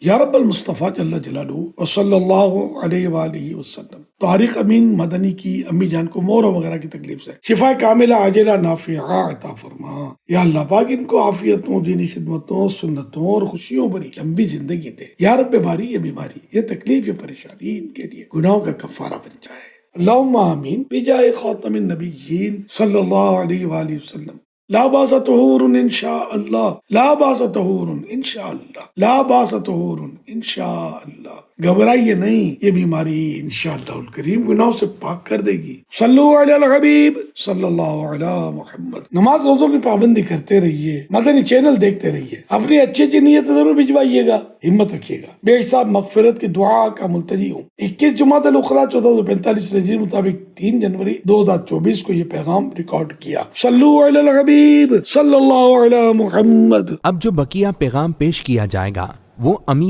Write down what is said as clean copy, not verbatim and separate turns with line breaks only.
یا رب المصطفیٰ جل جلالہ وصلی اللہ علیہ وآلہ وسلم، طارق امین مدنی کی امی جان کو موروں وغیرہ کی تکلیف سے شفا کاملہ عاجلہ نافعہ عطا فرما۔ یا اللہ پاک ان کو عافیتوں، دینی خدمتوں، سنتوں اور خوشیوں بھری لمبی زندگی دے۔ یا رب باری، یہ بیماری، یہ تکلیف، یہ پریشانی ان کے لیے گناہوں کا کفارہ بن جائے۔ اللہم آمین بجاہ خاتم النبیین صلی اللہ علیہ وآلہ وسلم۔ لا باس طہور انشاء اللہ، لا باس طہور انشاء اللہ، لا باس طہور انشاء اللہ۔ گھبرائیے نہیں، یہ بیماری انشاءاللہ الکریم گناہوں سے پاک کر دے گی۔ صلو علی الحبیب صلی اللہ علی محمد۔ نماز روزوں کی پابندی کرتے رہیے، مدنی چینل دیکھتے رہیے، اپنی اچھی اچھی نیت ضرور بھجوائیے گا، ہمت رکھیے گا۔ بے حساب مغفرت کی دعا کا ملتجی ہوں۔ 21 جمادی الاخری 1445 ہجری مطابق 3 جنوری 2024 کو یہ پیغام ریکارڈ کیا۔ صلو علی الحبیب صلی اللہ علی محمد۔
اب جو بقیہ پیغام پیش کیا جائے گا وہ امیر